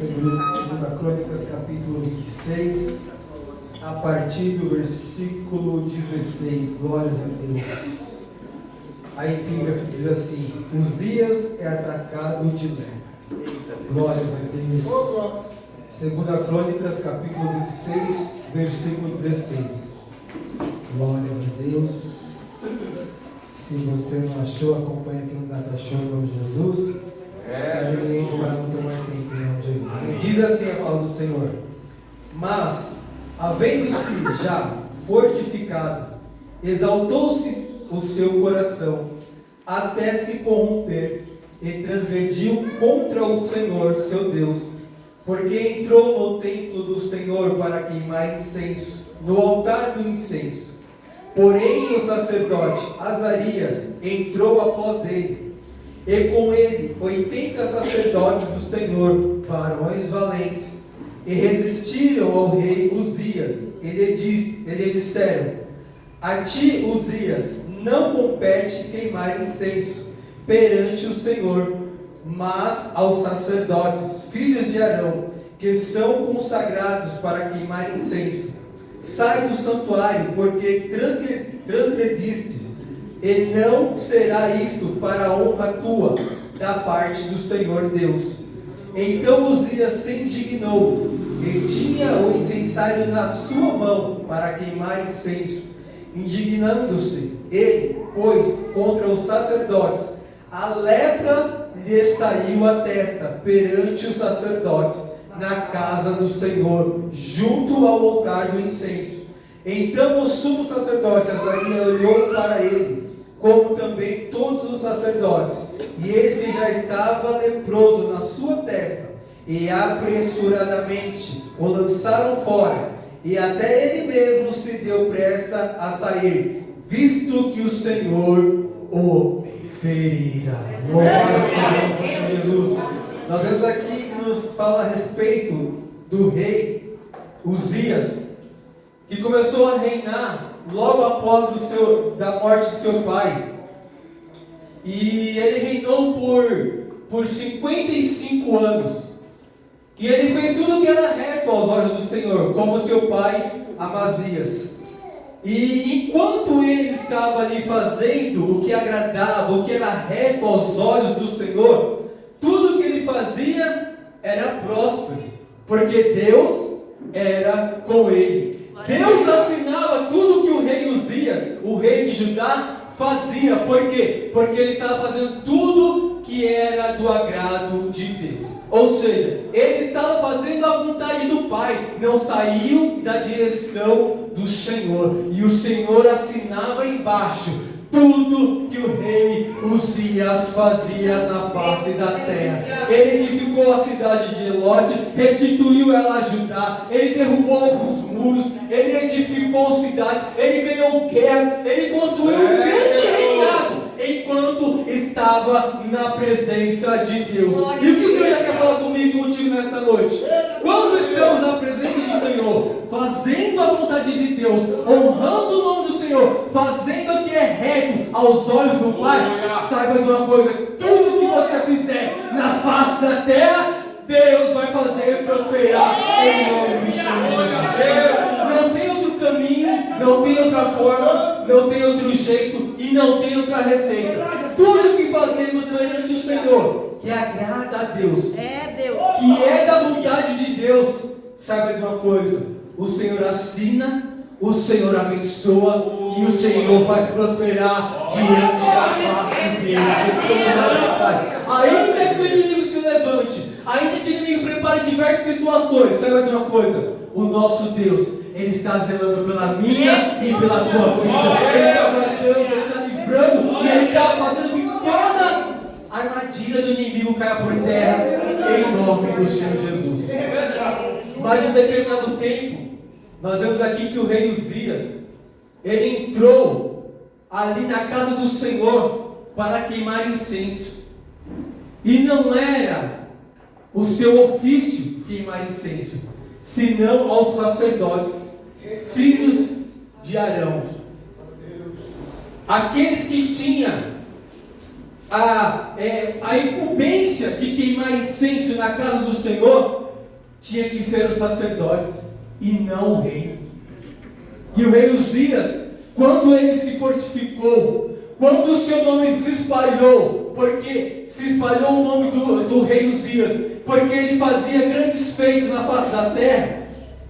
Segunda Crônicas, capítulo 26, a partir do versículo 16. Glórias a Deus. A epígrafe diz assim: Uzias é atacado de lepra. Glórias a Deus. Segunda Crônicas, capítulo 26, versículo 16. Glórias a Deus. Se você não achou, acompanha aqui no Datashow em nome de Jesus. Estarei lendo para não tomar tempo em nome de Jesus. Diz assim a palavra do Senhor: Mas, havendo-se já fortificado, exaltou-se o seu coração, até se corromper, e transgrediu contra o Senhor seu Deus, porque entrou no templo do Senhor para queimar incenso, no altar do incenso. Porém o sacerdote Azarias entrou após ele, e com ele 80 sacerdotes do Senhor, varões valentes, e resistiram ao rei Uzias. Ele disseram: A ti, Uzias, não compete queimar incenso perante o Senhor, mas aos sacerdotes, filhos de Arão, que são consagrados para queimar incenso. Sai do santuário, porque transgrediste, e não será isto para a honra tua, da parte do Senhor Deus. Então Uzias se indignou, e tinha o incensário na sua mão para queimar incenso. Indignando-se ele, pois, contra os sacerdotes, a lepra lhe saiu à testa perante os sacerdotes, na casa do Senhor, junto ao altar do incenso. Então o sumo sacerdote Azarias olhou para ele, como também todos os sacerdotes, e eis que já estava leproso na sua testa, e apressuradamente o lançaram fora, e até ele mesmo se deu pressa a sair, visto que o Senhor o ferira. Glória ao Senhor Jesus. Nós vemos aqui que nos fala a respeito do rei Uzias, que começou a reinar logo após da morte de seu pai. E ele reinou por 55 anos. E ele fez tudo o que era reto aos olhos do Senhor, como seu pai Amazias. E enquanto ele estava ali fazendo o que agradava, o que era reto aos olhos do Senhor, tudo que ele fazia era próspero, porque Deus era com ele. Deus assinava tudo que o rei Uzias, o rei de Judá, fazia. Por quê? Porque ele estava fazendo tudo que era do agrado de Deus. Ou seja, ele estava fazendo a vontade do Pai, não saiu da direção do Senhor. E o Senhor assinava embaixo tudo que o rei Uzias fazia na face da terra. Ele edificou a cidade de Elode, restituiu ela a Judá, ele derrubou alguns muros, ele edificou cidades, ele ganhou guerras, ele construiu um grande reinado, enquanto estava na presença de Deus. E o que o Senhor já quer falar comigo e contigo nesta noite? Quando estamos na presença do Senhor, fazendo a vontade de Deus, honrando o nome do Senhor, fazendo o que é reto aos olhos do Pai, saiba de uma coisa: tudo que você fizer na face da terra, Deus vai fazer prosperar em nome do Senhor Jesus. Não tem outro caminho, não tem outra forma, não tem outro jeito e não tem outra receita. Tudo que fazemos perante o Senhor, que agrada a Deus, que é da vontade de Deus, saiba de uma coisa: o Senhor assina, o Senhor abençoa e o Senhor faz prosperar diante da face dele. Ainda que o inimigo se levante, ainda que o inimigo prepare diversas situações, saiba de uma coisa: o nosso Deus, Ele está zelando pela minha e pela tua vida. Ele está guardando, Ele está livrando, e Ele está fazendo com que toda a armadilha do inimigo caia por terra, em nome do Senhor Jesus. Mas em um determinado tempo, nós vemos aqui que o rei Uzias, ele entrou ali na casa do Senhor para queimar incenso. E não era o seu ofício queimar incenso, senão aos sacerdotes, filhos de Arão. Aqueles que tinham a incumbência de queimar incenso na casa do Senhor, tinha que ser os sacerdotes e não o rei. E o rei Uzias, quando ele se fortificou, quando o seu nome se espalhou, porque se espalhou o nome do rei Uzias, porque ele fazia grandes feitos na face da terra,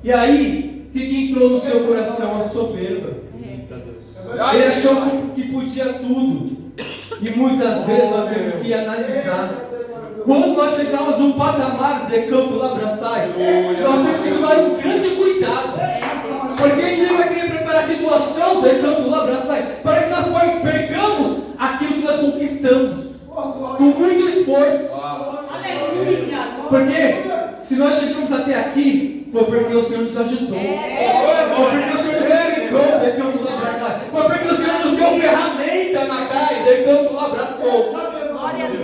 e aí, o que entrou no seu coração? A soberba. Ele achou que podia tudo. E muitas vezes nós temos que analisar. Quando nós chegamos no patamar de Campo Labraçai, nós temos que tomar um grande cuidado. Porque ele vai querer preparar a situação de Campo Labraçai para que nós percamos aquilo que nós conquistamos com muito esforço. Porque se nós chegamos até aqui, foi porque o Senhor nos ajudou. Foi porque o Senhor nos livrou de Campo Labraçai. Foi porque o Senhor nos deu ferramenta na caia de Campo Labraçai.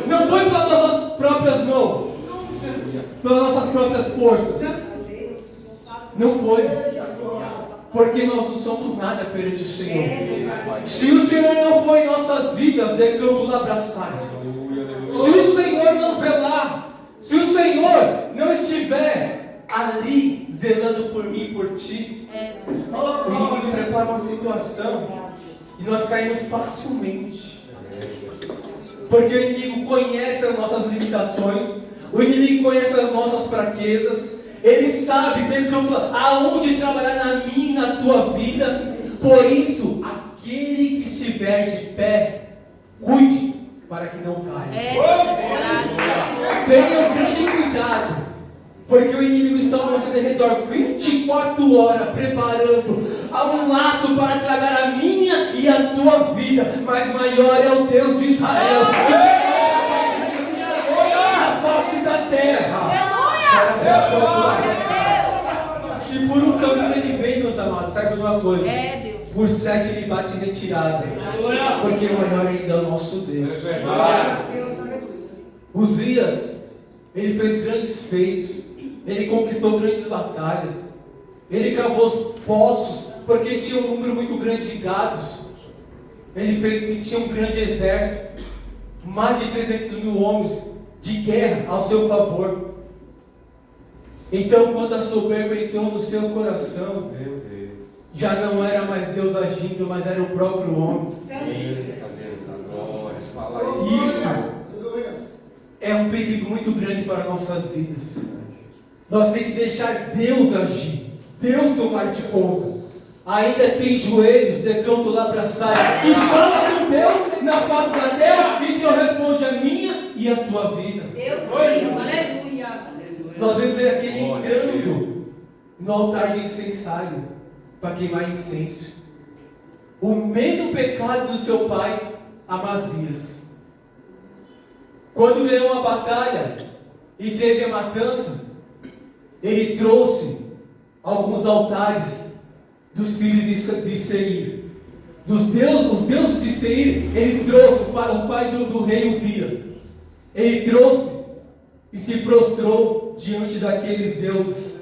Não foi pelas nossas próprias mãos, pelas nossas próprias forças. Não foi. Porque nós não somos nada perante o Senhor. Se o Senhor não foi em nossas vidas, de Campo Labraçai, se o Senhor não velar, se o Senhor não estiver ali zelando por mim e por ti, o inimigo prepara uma situação e nós caímos facilmente. Porque o inimigo conhece as nossas limitações, o inimigo conhece as nossas fraquezas, ele sabe aonde trabalhar na minha e na tua vida. Por isso, aquele que estiver de pé, cuide para que não caia. Tenha um grande cuidado, porque o inimigo está ao nosso redor 24 horas preparando um laço para tragar a minha e a tua vida. Mas maior é o Deus de Israel, que na face da terra. Se por um caminho ele vem, meus amados, sabe de uma coisa? Por 7 ele bate em retirada. Porque maior ainda é o nosso Deus. Uzias, ele fez grandes feitos, ele conquistou grandes batalhas, ele cavou poços, porque tinha um número muito grande de gados. Ele tinha um grande exército, mais de 300 mil homens de guerra ao seu favor. Então, quando a soberba entrou no seu coração, já não era mais Deus agindo, mas era o próprio homem. Isso é um perigo muito grande para nossas vidas. Nós temos que deixar Deus agir, Deus tomar de conta. Ainda tem joelhos de Campo Labraçai que fala com Deus na face da terra, e Deus responde a minha e a tua vida. Nós vemos aqui ele entrando no altar de incensário para queimar incenso. O mesmo pecado do seu pai, Amazias. Quando ganhou uma batalha e teve a matança, ele trouxe alguns altares dos filhos de Seir. Os deuses de Seir, ele trouxe o pai do rei Uzias. Ele trouxe e se prostrou diante daqueles deuses.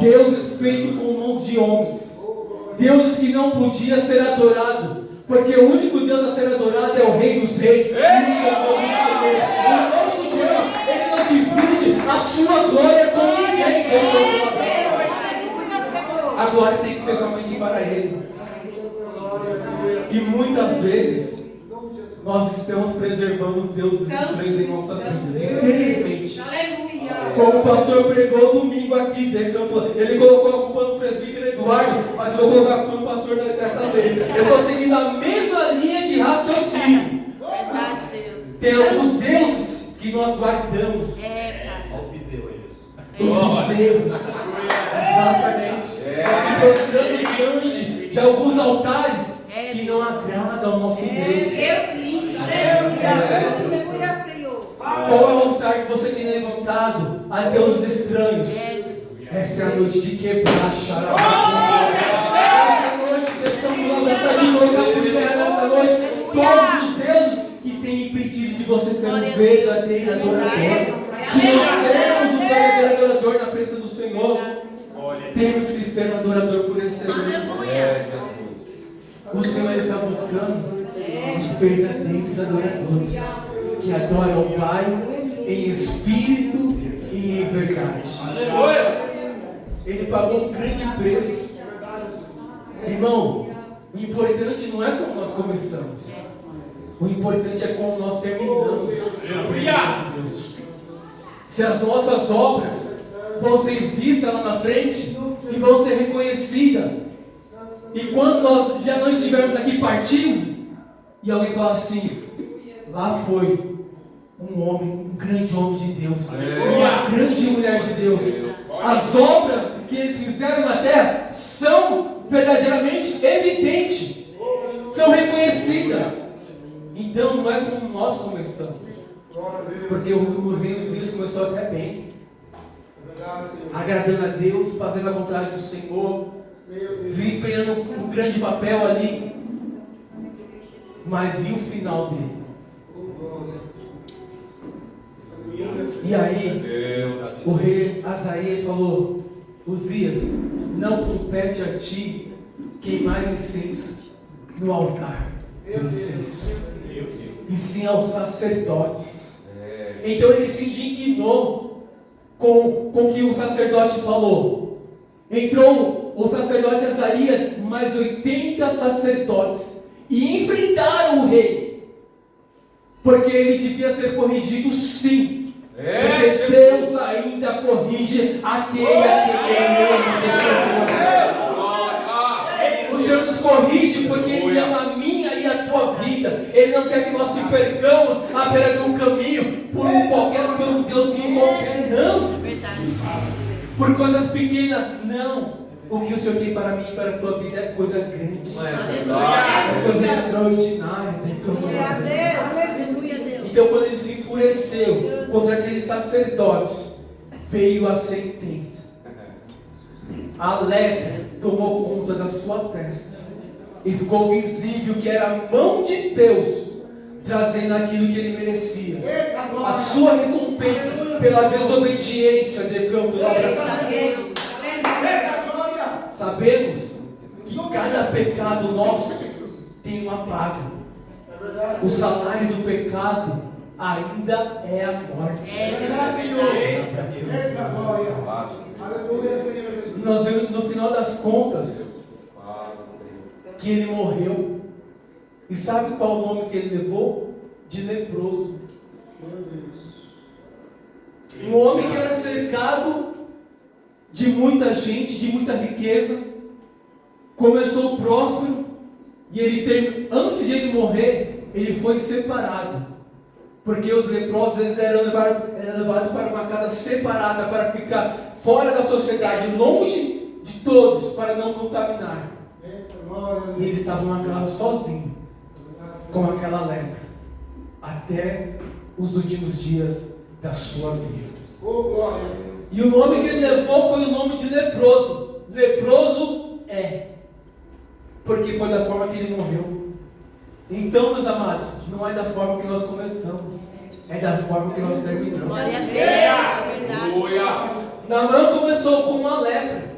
Deuses feitos com mãos de homens. Deuses que não podiam ser adorados, porque o único Deus a ser adorado é o Rei dos Reis e o Senhor dos Senhores. O nosso Deus, ele não divide a sua glória com ninguém. A glória tem que ser somente para Ele. E muitas vezes nós estamos preservando deuses estranhos em nossas vidas, infelizmente. Como o pastor pregou domingo aqui, ele colocou a culpa no presbítero Eduardo, mas eu vou colocar a culpa no pastor dessa vez. Eu estou seguindo a mesma linha de raciocínio. Verdade, Deus. Tem alguns deuses que nós guardamos. Os bezerros. Exatamente. Se prostrando diante de alguns altares que não agradam ao nosso Deus. Qual é o altar que você tem levantado a deuses estranhos? Esta é a noite de quebrar, xarabá. Esta é a noite de lançar de novo a primeira nesta noite. Todos os deuses que têm impedido de você ser um verdadeiro adorador. Que nós sermos um verdadeiro adorador na presença do Senhor. Temos que ser um adorador por excelência. O Senhor está buscando os verdadeiros adoradores que adoram o Pai em espírito e e em verdade. Ele pagou um grande preço. Irmão, o importante não é como nós começamos. O importante é como nós terminamos a presença de Deus. Se as nossas obras vão ser vistas lá na frente e vão ser reconhecidas. E quando nós já não estivermos aqui partindo, e alguém fala assim, lá foi um homem, um grande homem de Deus, uma grande mulher de Deus. As obras que eles fizeram na terra são verdadeiramente evidentes, são reconhecidas. Então não é como nós começamos, porque o reino dos céus começou até bem, agradando a Deus, fazendo a vontade do Senhor, desempenhando um grande papel ali. Mas e o final dele? E aí, o rei Azaías falou: Uzias, não compete a ti queimar incenso no altar do incenso, e sim aos sacerdotes. Então ele se indignou com o que o sacerdote falou. Entrou o sacerdote Azaías, mais 80 sacerdotes, e enfrentaram o rei, porque ele devia ser corrigido, sim. Porque Deus ainda corrige aquele a quem Ele ama. O Senhor nos corrige porque Ele ama a minha e a tua vida. Ele não quer que nós se percamos à beira do caminho por um Deusinho qualquer, não. Por coisas pequenas, não. O que o Senhor tem para mim e para a tua vida é coisa grande, é coisa extraordinária. Então, quando ele se enfureceu contra aqueles sacerdotes, veio a sentença. A lepra tomou conta da sua testa, e ficou visível que era a mão de Deus trazendo aquilo que ele merecia, a sua recompensa pela desobediência de campo lá para cima. Sabemos que cada pecado nosso tem uma paga. O salário do pecado ainda é a morte. E nós vemos no final das contas que ele morreu. E sabe qual o nome que ele levou? De leproso. Um homem que era cercado de muita gente, de muita riqueza, começou próspero, e ele antes de ele morrer, ele foi separado, porque os leprosos eles eram levados para uma casa separada, para ficar fora da sociedade, longe de todos, para não contaminar. E eles estavam na casa sozinhos, com aquela lepra, até os últimos dias da sua vida. E o nome que ele levou foi o nome de leproso. Leproso porque foi da forma que ele morreu. Então, meus amados, não é da forma que nós começamos, é da forma que nós terminamos. Glória a Deus. Naamã começou com uma lepra.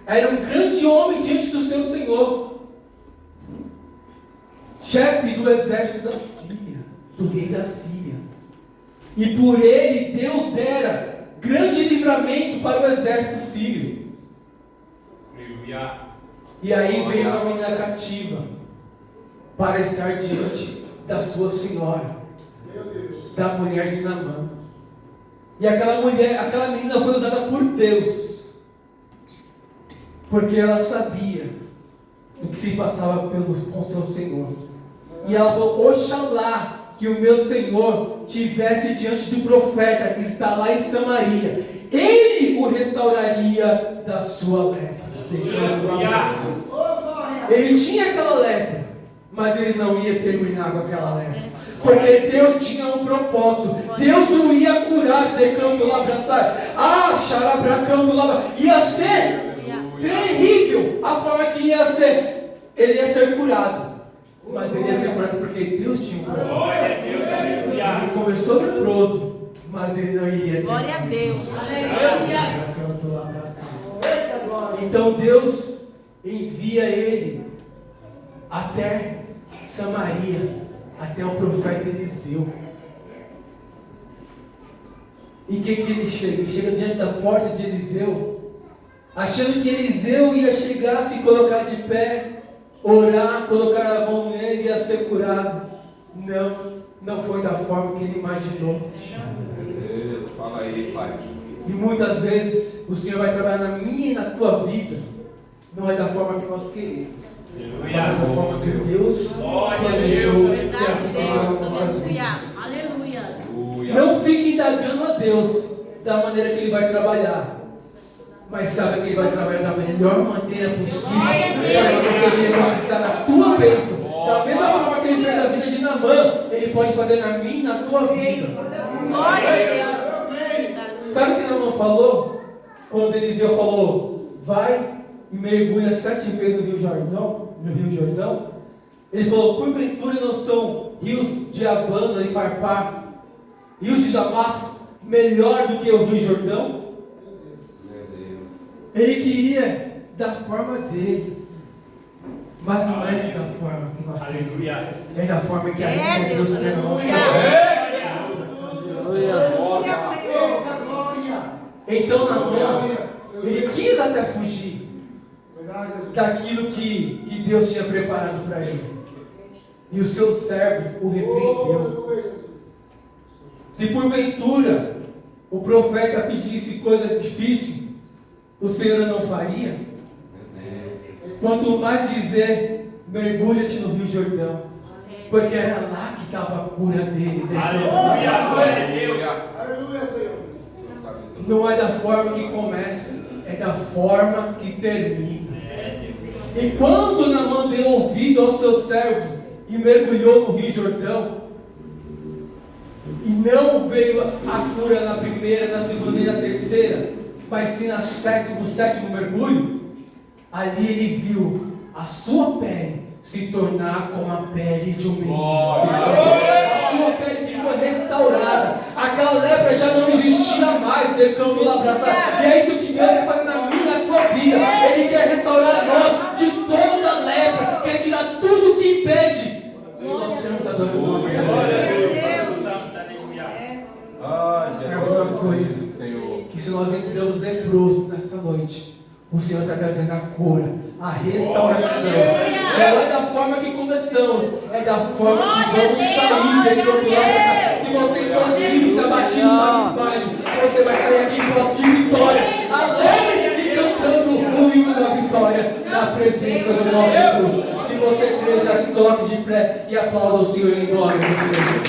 Era um grande homem diante do seu Senhor, chefe do exército da Síria, do rei da Síria. E por ele Deus dera grande livramento para o exército sírio. E aí veio uma menina cativa para estar diante da sua senhora, da mulher de Naamã. E aquela menina foi usada por Deus, porque ela sabia o que se passava com seu Senhor. E ela falou: oxalá que o meu Senhor tivesse diante do profeta que está lá em Samaria, ele o restauraria da sua lepra. Ele tinha aquela lepra, mas ele não ia terminar com aquela lepra, porque Deus tinha um propósito. Deus o ia curar de canto lá abraçar. Xarabracando lá. Ia ser terrível a forma que ia ser. Ele ia ser curado, mas ele ia ser curado porque Deus tinha um propósito. Ele começou leproso, mas ele não iria ter. Glória a Deus. Então Deus envia ele até Samaria, até o profeta Eliseu. E que ele chega? Ele chega diante da porta de Eliseu, achando que Eliseu ia chegar, se colocar de pé, orar, colocar a mão nele e ia ser curado. Não foi da forma que ele imaginou. Deus, fala aí, Pai. E muitas vezes o Senhor vai trabalhar na minha e na tua vida, não é da forma que nós queremos, mas é da forma que Deus planejou e arquitetou nas nossas vidas. Aleluia. Não fique indagando a Deus da maneira que Ele vai trabalhar, mas saiba que Ele vai trabalhar da melhor maneira possível para que você venha conquistar a tua bênção. Da mesma forma que Ele fez na vida de Naamã, Ele pode fazer na minha e na tua vida. Glória a Deus. Sabe o que Naamã falou? Quando Eliseu falou, vai e mergulha 7 vezes no Rio Jordão. Ele falou, porventura não são rios de Abana e Farpar, rios de Damasco, melhor do que o Rio Jordão? Ele queria da forma dele, mas não é da forma que nós queremos. É da forma que ainda Deus quer na nossa vida. Então Naamã, ele quis até fugir daquilo que Deus tinha preparado para ele. E os seus servos o repreendeu. Se porventura o profeta pedisse coisa difícil, o Senhor não faria? Quanto mais dizer, mergulha-te no Rio Jordão, porque era lá que estava a cura dele. Não é da forma que começa, é da forma que termina. E quando Naamã deu ouvido aos seus servos e mergulhou no Rio Jordão, e não veio a cura na primeira, na segunda e na terceira, mas sim no sétimo mergulho, ali ele viu a sua pele se tornar como a pele de um menino. A sua pele ficou restaurada. Aquela lepra já não existia mais, declarou lá abraçar. E é isso que Deus quer fazer na minha e na tua vida. Ele quer restaurar nós de toda lepra, quer tirar tudo que impede de nós sermos adoradores. Sabe uma coisa? Que se nós entramos leprosos nesta noite, o Senhor está trazendo a cura, a restauração. Não é da forma que começamos, é da forma que vamos sair dentro do lado. Se você for triste, abatido, cabisbaixo, você vai sair aqui com de vitória, alegre e cantando o hino da vitória na presença do nosso Deus. Se você crê, já se coloque de pé e aplauda o Senhor em nome do Senhor.